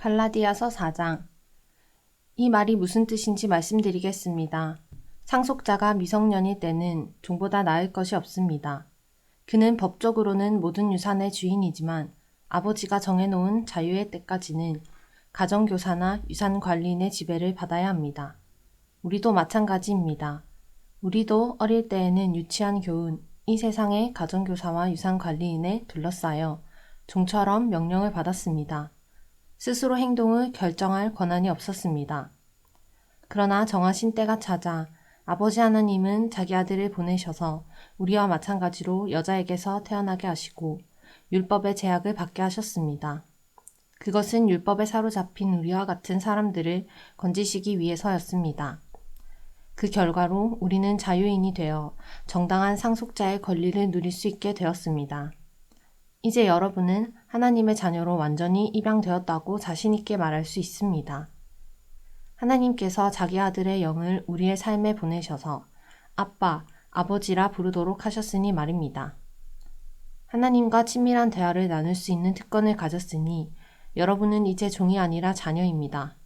갈라디아서 4장. 이 말이 무슨 뜻인지 말씀드리겠습니다. 상속자가 미성년일 때는 종보다 나을 것이 없습니다. 그는 법적으로는 모든 유산의 주인이지만 아버지가 정해놓은 자유의 때까지는 가정교사나 유산관리인의 지배를 받아야 합니다. 우리도 마찬가지입니다. 우리도 어릴 때에는 유치한 교훈, 이 세상의 가정교사와 유산관리인에 둘러싸여 종처럼 명령을 받았습니다. 스스로 행동을 결정할 권한이 없었습니다. 그러나 정하신 때가 찾아 아버지 하나님은 자기 아들을 보내셔서 우리와 마찬가지로 여자에게서 태어나게 하시고 율법의 제약을 받게 하셨습니다. 그것은 율법에 사로잡힌 우리와 같은 사람들을 건지시기 위해서였습니다. 그 결과로 우리는 자유인이 되어 정당한 상속자의 권리를 누릴 수 있게 되었습니다. 이제 여러분은 하나님의 자녀로 완전히 입양되었다고 자신있게 말할 수 있습니다. 하나님께서 자기 아들의 영을 우리의 삶에 보내셔서 아빠, 아버지라 부르도록 하셨으니 말입니다. 하나님과 친밀한 대화를 나눌 수 있는 특권을 가졌으니 여러분은 이제 종이 아니라 자녀입니다.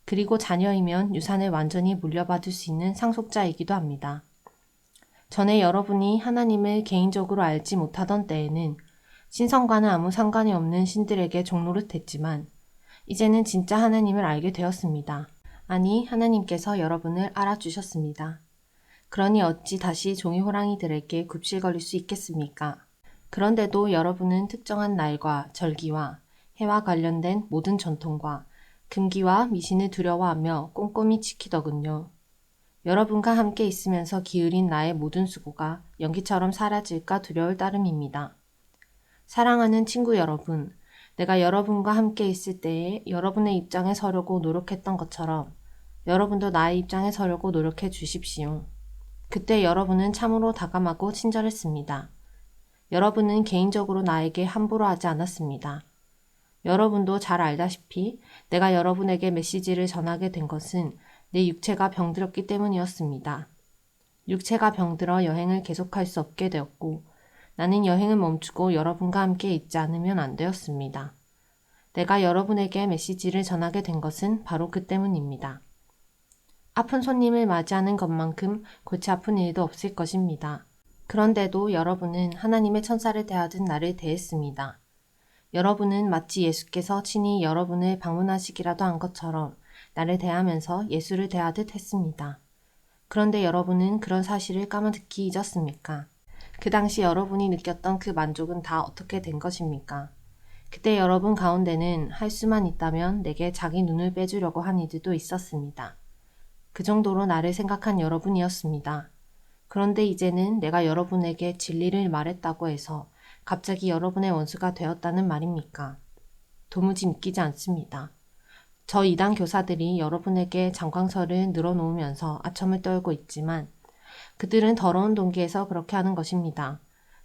그리고 자녀이면 유산을 완전히 물려받을 수 있는 상속자이기도 합니다. 전에 여러분이 하나님을 개인적으로 알지 못하던 때에는 신성과는 아무 상관이 없는 신들에게 종노릇했지만 이제는 진짜 하나님을 알게 되었습니다. 아니, 하나님께서 여러분을 알아주셨습니다. 그러니 어찌 다시 종이 호랑이들에게 굽실거릴 수 있겠습니까? 그런데도 여러분은 특정한 날과 절기와 해와 관련된 모든 전통과 금기와 미신을 두려워하며 꼼꼼히 지키더군요. 여러분과 함께 있으면서 기울인 나의 모든 수고가 연기처럼 사라질까 두려울 따름입니다. 사랑하는 친구 여러분, 내가 여러분과 함께 있을 때에 여러분의 입장에 서려고 노력했던 것처럼 여러분도 나의 입장에 서려고 노력해 주십시오. 그때 여러분은 참으로 다감하고 친절했습니다. 여러분은 개인적으로 나에게 함부로 하지 않았습니다. 여러분도 잘 알다시피 내가 여러분에게 메시지를 전하게 된 것은 내 육체가 병들었기 때문이었습니다. 육체가 병들어 여행을 계속할 수 없게 되었고 나는 여행을 멈추고 여러분과 함께 있지 않으면 안 되었습니다. 내가 여러분에게 메시지를 전하게 된 것은 바로 그 때문입니다. 아픈 손님을 맞이하는 것만큼 골치 아픈 일도 없을 것입니다. 그런데도 여러분은 하나님의 천사를 대하듯 나를 대했습니다. 여러분은 마치 예수께서 친히 여러분을 방문하시기라도 한 것처럼 나를 대하면서 예수를 대하듯 했습니다. 그런데 여러분은 그런 사실을 까마득히 잊었습니까? 그 당시 여러분이 느꼈던 그 만족은 다 어떻게 된 것입니까? 그때 여러분 가운데는 할 수만 있다면 내게 자기 눈을 빼주려고 한 이들도 있었습니다. 그 정도로 나를 생각한 여러분이었습니다. 그런데 이제는 내가 여러분에게 진리를 말했다고 해서 갑자기 여러분의 원수가 되었다는 말입니까? 도무지 믿기지 않습니다. 저 이단 교사들이 여러분에게 장광설을 늘어놓으면서 아첨을 떨고 있지만 그들은 더러운 동기에서 그렇게 하는 것입니다.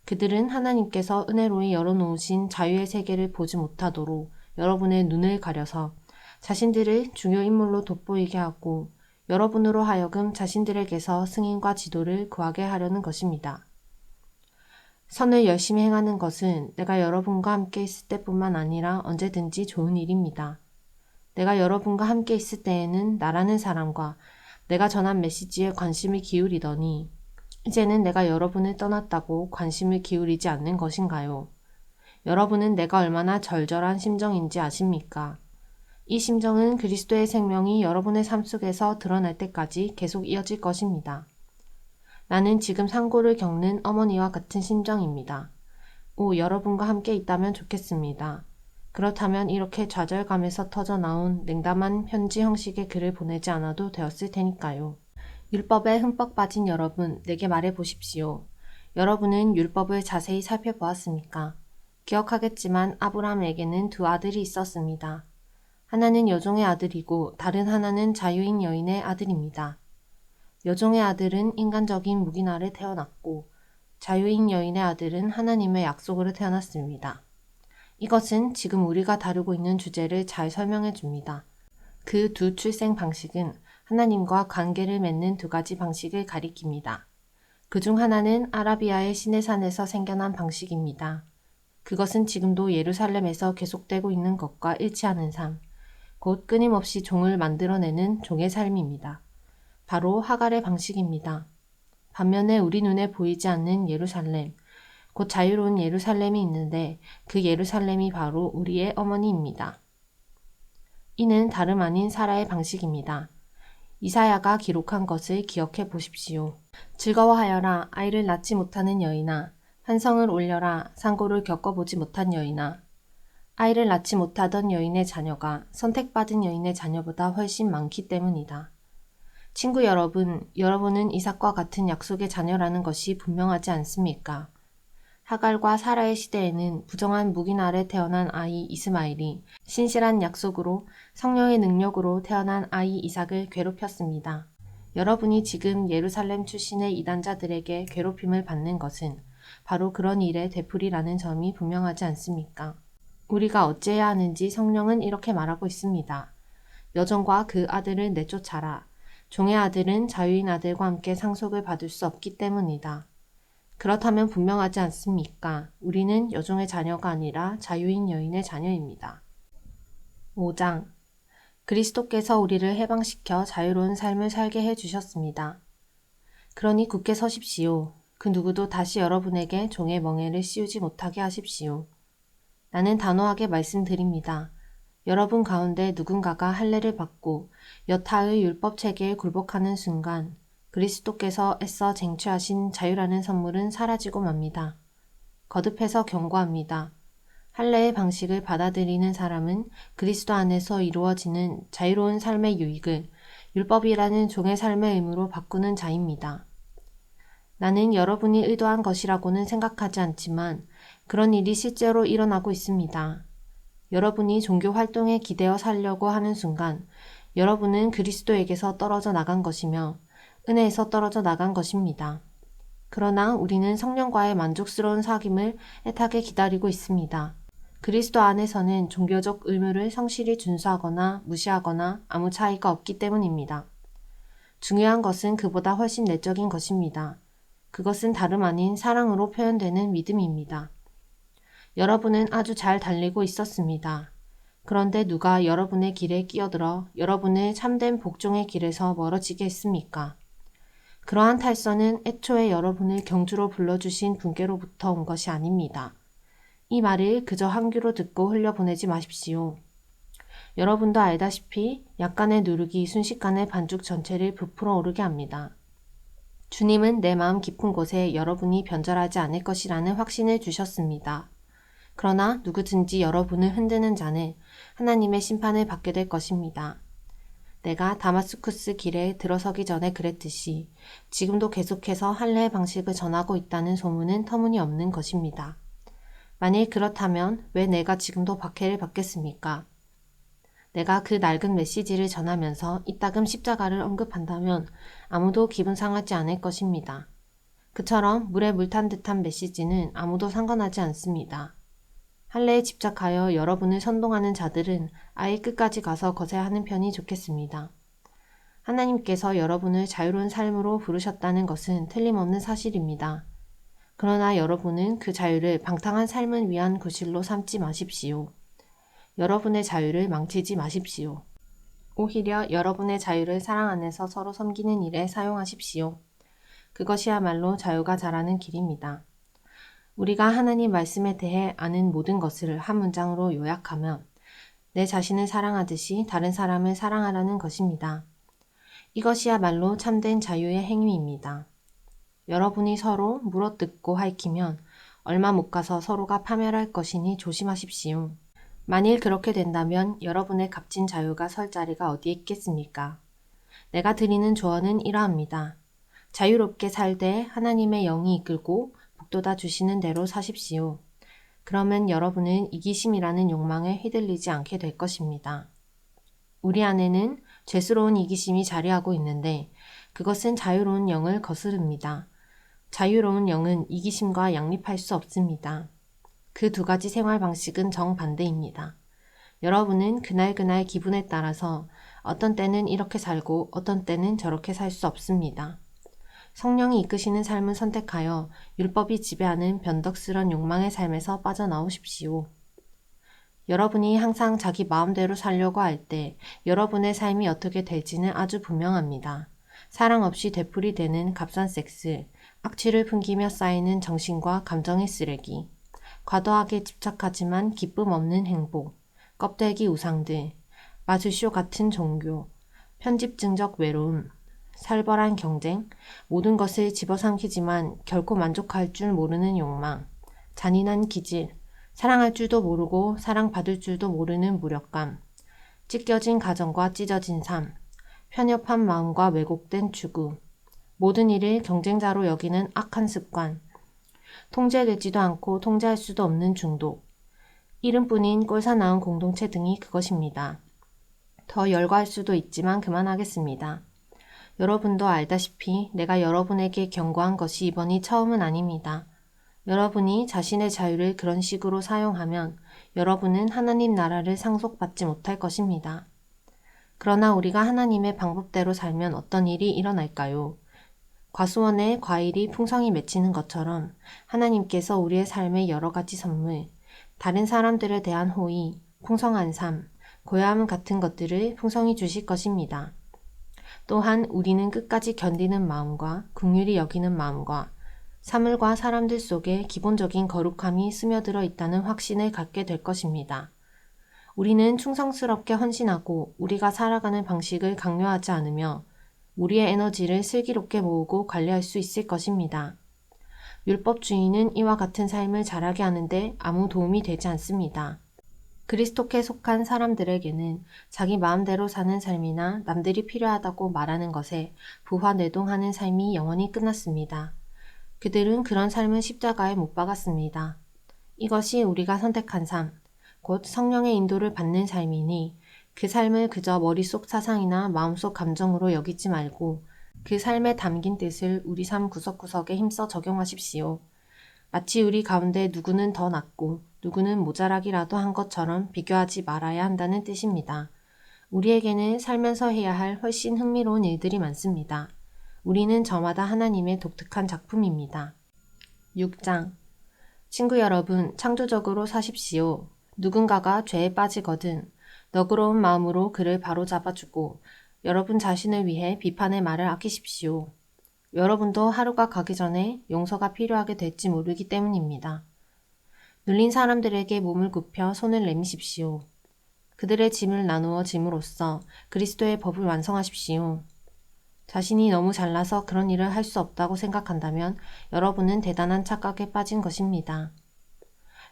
그들은 하나님께서 은혜로이 열어놓으신 자유의 세계를 보지 못하도록 여러분의 눈을 가려서 자신들을 중요 인물로 돋보이게 하고 여러분으로 하여금 자신들에게서 승인과 지도를 구하게 하려는 것입니다. 선을 열심히 행하는 것은 내가 여러분과 함께 있을 때뿐만 아니라 언제든지 좋은 일입니다. 내가 여러분과 함께 있을 때에는 나라는 사람과 내가 전한 메시지에 관심을 기울이더니 이제는 내가 여러분을 떠났다고 관심을 기울이지 않는 것인가요? 여러분은 내가 얼마나 절절한 심정인지 아십니까? 이 심정은 그리스도의 생명이 여러분의 삶 속에서 드러날 때까지 계속 이어질 것입니다. 나는 지금 상고를 겪는 어머니와 같은 심정입니다. 여러분과 함께 있다면 좋겠습니다. 그렇다면 이렇게 좌절감에서 터져나온 냉담한 편지 형식의 글을 보내지 않아도 되었을 테니까요. 율법에 흠뻑 빠진 여러분, 내게 말해 보십시오. 여러분은 율법을 자세히 살펴보았습니까? 기억하겠지만 아브라함에게는 두 아들이 있었습니다. 하나는 여종의 아들이고 다른 하나는 자유인 여인의 아들입니다. 여종의 아들은 인간적인 무기나를 태어났고 자유인 여인의 아들은 하나님의 약속으로 태어났습니다. 이것은 지금 우리가 다루고 있는 주제를 잘 설명해 줍니다. 그 두 출생 방식은 하나님과 관계를 맺는 두 가지 방식을 가리킵니다. 그중 하나는 아라비아의 시내산에서 생겨난 방식입니다. 그것은 지금도 예루살렘에서 계속되고 있는 것과 일치하는 삶, 곧 끊임없이 종을 만들어내는 종의 삶입니다. 바로 하갈의 방식입니다. 반면에 우리 눈에 보이지 않는 예루살렘, 곧 자유로운 예루살렘이 있는데 그 예루살렘이 바로 우리의 어머니입니다. 이는 다름 아닌 사라의 방식입니다. 이사야가 기록한 것을 기억해 보십시오. 즐거워하여라 아이를 낳지 못하는 여인아, 환성을 올려라 상고를 겪어보지 못한 여인아. 아이를 낳지 못하던 여인의 자녀가 선택받은 여인의 자녀보다 훨씬 많기 때문이다. 친구 여러분, 여러분은 이삭과 같은 약속의 자녀라는 것이 분명하지 않습니까? 하갈과 사라의 시대에는 부정한 묵인 아래 태어난 아이 이스마엘이 신실한 약속으로 성령의 능력으로 태어난 아이 이삭을 괴롭혔습니다. 여러분이 지금 예루살렘 출신의 이단자들에게 괴롭힘을 받는 것은 바로 그런 일의 되풀이라는 점이 분명하지 않습니까? 우리가 어찌해야 하는지 성령은 이렇게 말하고 있습니다. 여종과 그 아들을 내쫓아라. 종의 아들은 자유인 아들과 함께 상속을 받을 수 없기 때문이다. 그렇다면 분명하지 않습니까? 우리는 여종의 자녀가 아니라 자유인 여인의 자녀입니다. 5장. 그리스도께서 우리를 해방시켜 자유로운 삶을 살게 해주셨습니다. 그러니 굳게 서십시오. 그 누구도 다시 여러분에게 종의 멍에를 씌우지 못하게 하십시오. 나는 단호하게 말씀드립니다. 여러분 가운데 누군가가 할례를 받고 여타의 율법 체계에 굴복하는 순간 그리스도께서 애써 쟁취하신 자유라는 선물은 사라지고 맙니다. 거듭해서 경고합니다. 할례의 방식을 받아들이는 사람은 그리스도 안에서 이루어지는 자유로운 삶의 유익을 율법이라는 종의 삶의 의무로 바꾸는 자입니다. 나는 여러분이 의도한 것이라고는 생각하지 않지만 그런 일이 실제로 일어나고 있습니다. 여러분이 종교 활동에 기대어 살려고 하는 순간 여러분은 그리스도에게서 떨어져 나간 것이며 은혜에서 떨어져 나간 것입니다. 그러나 우리는 성령과의 만족스러운 사귐을 애타게 기다리고 있습니다. 그리스도 안에서는 종교적 의무를 성실히 준수하거나 무시하거나 아무 차이가 없기 때문입니다. 중요한 것은 그보다 훨씬 내적인 것입니다. 그것은 다름 아닌 사랑으로 표현되는 믿음입니다. 여러분은 아주 잘 달리고 있었습니다. 그런데 누가 여러분의 길에 끼어들어 여러분을 참된 복종의 길에서 멀어지게 했습니까? 그러한 탈선은 애초에 여러분을 경주로 불러주신 분께로부터 온 것이 아닙니다. 이 말을 그저 한 귀로 듣고 흘려보내지 마십시오. 여러분도 알다시피 약간의 누룩이 순식간에 반죽 전체를 부풀어 오르게 합니다. 주님은 내 마음 깊은 곳에 여러분이 변절하지 않을 것이라는 확신을 주셨습니다. 그러나 누구든지 여러분을 흔드는 자는 하나님의 심판을 받게 될 것입니다. 내가 다마스쿠스 길에 들어서기 전에 그랬듯이 지금도 계속해서 할례의 방식을 전하고 있다는 소문은 터무니없는 것입니다. 만일 그렇다면 왜 내가 지금도 박해를 받겠습니까? 내가 그 낡은 메시지를 전하면서 이따금 십자가를 언급한다면 아무도 기분 상하지 않을 것입니다. 그처럼 물에 물 탄 듯한 메시지는 아무도 상관하지 않습니다. 할례에 집착하여 여러분을 선동하는 자들은 아예 끝까지 가서 거세하는 편이 좋겠습니다. 하나님께서 여러분을 자유로운 삶으로 부르셨다는 것은 틀림없는 사실입니다. 그러나 여러분은 그 자유를 방탕한 삶을 위한 구실로 삼지 마십시오. 여러분의 자유를 망치지 마십시오. 오히려 여러분의 자유를 사랑 안에서 서로 섬기는 일에 사용하십시오. 그것이야말로 자유가 자라는 길입니다. 우리가 하나님 말씀에 대해 아는 모든 것을 한 문장으로 요약하면 내 자신을 사랑하듯이 다른 사람을 사랑하라는 것입니다. 이것이야말로 참된 자유의 행위입니다. 여러분이 서로 물어뜯고 핥히면 얼마 못 가서 서로가 파멸할 것이니 조심하십시오. 만일 그렇게 된다면 여러분의 값진 자유가 설 자리가 어디에 있겠습니까? 내가 드리는 조언은 이러합니다. 자유롭게 살되 하나님의 영이 이끌고 북돋아 주시는 대로 사십시오. 그러면 여러분은 이기심이라는 욕망에 휘둘리지 않게 될 것입니다. 우리 안에는 죄스러운 이기심이 자리하고 있는데 그것은 자유로운 영을 거스릅니다. 자유로운 영은 이기심과 양립할 수 없습니다. 그 두 가지 생활 방식은 정반대입니다. 여러분은 그날그날 기분에 따라서 어떤 때는 이렇게 살고 어떤 때는 저렇게 살 수 없습니다. 성령이 이끄시는 삶을 선택하여 율법이 지배하는 변덕스런 욕망의 삶에서 빠져나오십시오. 여러분이 항상 자기 마음대로 살려고 할 때 여러분의 삶이 어떻게 될지는 아주 분명합니다. 사랑 없이 되풀이되는 값싼 섹스, 악취를 풍기며 쌓이는 정신과 감정의 쓰레기, 과도하게 집착하지만 기쁨 없는 행복, 껍데기 우상들, 마술쇼 같은 종교, 편집증적 외로움, 살벌한 경쟁, 모든 것을 집어삼키지만 결코 만족할 줄 모르는 욕망, 잔인한 기질, 사랑할 줄도 모르고 사랑받을 줄도 모르는 무력감, 찢겨진 가정과 찢어진 삶, 편협한 마음과 왜곡된 추구, 모든 일을 경쟁자로 여기는 악한 습관, 통제되지도 않고 통제할 수도 없는 중독, 이름뿐인 꼴사나운 공동체 등이 그것입니다. 더 열거할 수도 있지만 그만하겠습니다. 여러분도 알다시피 내가 여러분에게 경고한 것이 이번이 처음은 아닙니다. 여러분이 자신의 자유를 그런 식으로 사용하면 여러분은 하나님 나라를 상속받지 못할 것입니다. 그러나 우리가 하나님의 방법대로 살면 어떤 일이 일어날까요? 과수원에 과일이 풍성히 맺히는 것처럼 하나님께서 우리의 삶의 여러 가지 선물, 다른 사람들에 대한 호의, 풍성한 삶, 고요함 같은 것들을 풍성히 주실 것입니다. 또한 우리는 끝까지 견디는 마음과 긍휼히 여기는 마음과 사물과 사람들 속에 기본적인 거룩함이 스며들어 있다는 확신을 갖게 될 것입니다. 우리는 충성스럽게 헌신하고 우리가 살아가는 방식을 강요하지 않으며 우리의 에너지를 슬기롭게 모으고 관리할 수 있을 것입니다. 율법주의는 이와 같은 삶을 자라게 하는데 아무 도움이 되지 않습니다. 그리스도께 속한 사람들에게는 자기 마음대로 사는 삶이나 남들이 필요하다고 말하는 것에 부화뇌동하는 삶이 영원히 끝났습니다. 그들은 그런 삶을 십자가에 못 박았습니다. 이것이 우리가 선택한 삶, 곧 성령의 인도를 받는 삶이니 그 삶을 그저 머릿속 사상이나 마음속 감정으로 여기지 말고 그 삶에 담긴 뜻을 우리 삶 구석구석에 힘써 적용하십시오. 마치 우리 가운데 누구는 더 낫고 누구는 모자라기라도 한 것처럼 비교하지 말아야 한다는 뜻입니다. 우리에게는 살면서 해야 할 훨씬 흥미로운 일들이 많습니다. 우리는 저마다 하나님의 독특한 작품입니다. 6장. 친구 여러분, 창조적으로 사십시오. 누군가가 죄에 빠지거든 너그러운 마음으로 그를 바로잡아주고 여러분 자신을 위해 비판의 말을 아끼십시오. 여러분도 하루가 가기 전에 용서가 필요하게 될지 모르기 때문입니다. 눌린 사람들에게 몸을 굽혀 손을 내미십시오. 그들의 짐을 나누어 짐으로써 그리스도의 법을 완성하십시오. 자신이 너무 잘나서 그런 일을 할 수 없다고 생각한다면 여러분은 대단한 착각에 빠진 것입니다.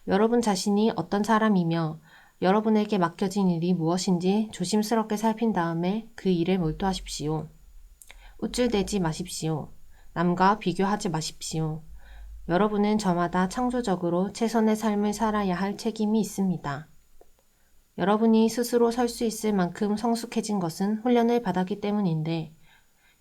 여러분 자신이 어떤 사람이며 여러분에게 맡겨진 일이 무엇인지 조심스럽게 살핀 다음에 그 일에 몰두하십시오. 우쭐대지 마십시오. 남과 비교하지 마십시오. 여러분은 저마다 창조적으로 최선의 삶을 살아야 할 책임이 있습니다. 여러분이 스스로 설 수 있을 만큼 성숙해진 것은 훈련을 받았기 때문인데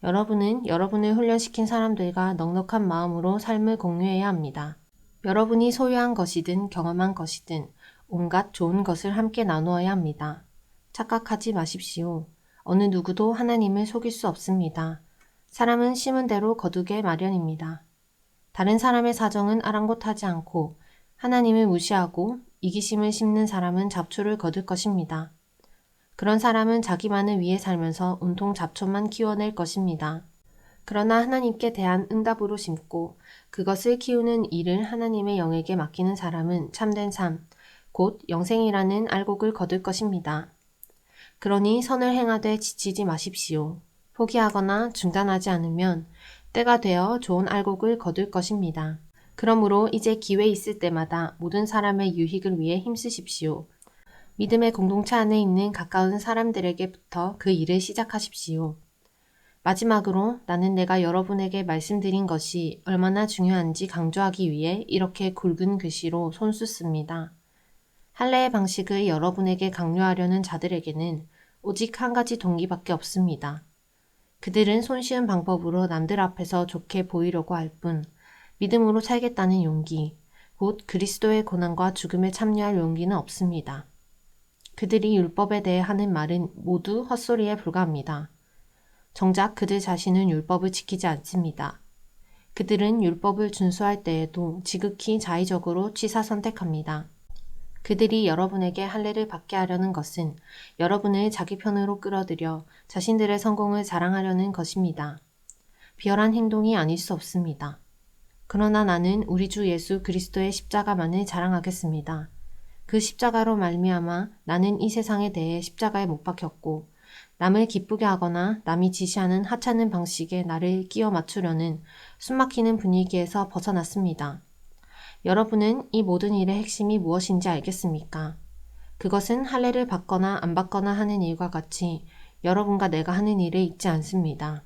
여러분은 여러분을 훈련시킨 사람들과 넉넉한 마음으로 삶을 공유해야 합니다. 여러분이 소유한 것이든 경험한 것이든 온갖 좋은 것을 함께 나누어야 합니다. 착각하지 마십시오. 어느 누구도 하나님을 속일 수 없습니다. 사람은 심은 대로 거두게 마련입니다. 다른 사람의 사정은 아랑곳하지 않고 하나님을 무시하고 이기심을 심는 사람은 잡초를 거둘 것입니다. 그런 사람은 자기만을 위해 살면서 온통 잡초만 키워낼 것입니다. 그러나 하나님께 대한 응답으로 심고 그것을 키우는 일을 하나님의 영에게 맡기는 사람은 참된 삶, 곧 영생이라는 알곡을 거둘 것입니다. 그러니 선을 행하되 지치지 마십시오. 포기하거나 중단하지 않으면 때가 되어 좋은 알곡을 거둘 것입니다. 그러므로 이제 기회 있을 때마다 모든 사람의 유익을 위해 힘쓰십시오. 믿음의 공동체 안에 있는 가까운 사람들에게부터 그 일을 시작하십시오. 마지막으로 나는 내가 여러분에게 말씀드린 것이 얼마나 중요한지 강조하기 위해 이렇게 굵은 글씨로 손수 씁니다. 할례의 방식을 여러분에게 강요하려는 자들에게는 오직 한 가지 동기밖에 없습니다. 그들은 손쉬운 방법으로 남들 앞에서 좋게 보이려고 할 뿐 믿음으로 살겠다는 용기, 곧 그리스도의 고난과 죽음에 참여할 용기는 없습니다. 그들이 율법에 대해 하는 말은 모두 헛소리에 불과합니다. 정작 그들 자신은 율법을 지키지 않습니다. 그들은 율법을 준수할 때에도 지극히 자의적으로 취사 선택합니다. 그들이 여러분에게 할례를 받게 하려는 것은 여러분을 자기 편으로 끌어들여 자신들의 성공을 자랑하려는 것입니다. 비열한 행동이 아닐 수 없습니다. 그러나 나는 우리 주 예수 그리스도의 십자가만을 자랑하겠습니다. 그 십자가로 말미암아 나는 이 세상에 대해 십자가에 못 박혔고 남을 기쁘게 하거나 남이 지시하는 하찮은 방식에 나를 끼워 맞추려는 숨막히는 분위기에서 벗어났습니다. 여러분은 이 모든 일의 핵심이 무엇인지 알겠습니까? 그것은 할례를 받거나 안 받거나 하는 일과 같이 여러분과 내가 하는 일에 있지 않습니다.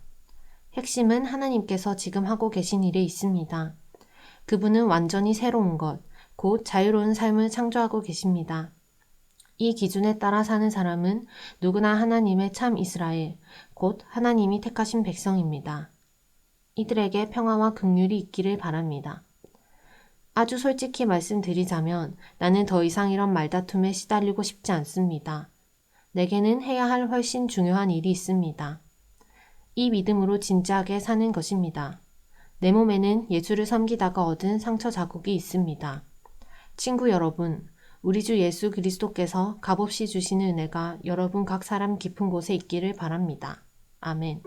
핵심은 하나님께서 지금 하고 계신 일에 있습니다. 그분은 완전히 새로운 것, 곧 자유로운 삶을 창조하고 계십니다. 이 기준에 따라 사는 사람은 누구나 하나님의 참 이스라엘, 곧 하나님이 택하신 백성입니다. 이들에게 평화와 긍휼이 있기를 바랍니다. 아주 솔직히 말씀드리자면 나는 더 이상 이런 말다툼에 시달리고 싶지 않습니다. 내게는 해야 할 훨씬 중요한 일이 있습니다. 이 믿음으로 진지하게 사는 것입니다. 내 몸에는 예수를 섬기다가 얻은 상처 자국이 있습니다. 친구 여러분, 우리 주 예수 그리스도께서 값없이 주시는 은혜가 여러분 각 사람 깊은 곳에 있기를 바랍니다. 아멘.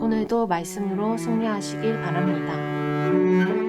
오늘도 말씀으로 승리하시길 바랍니다.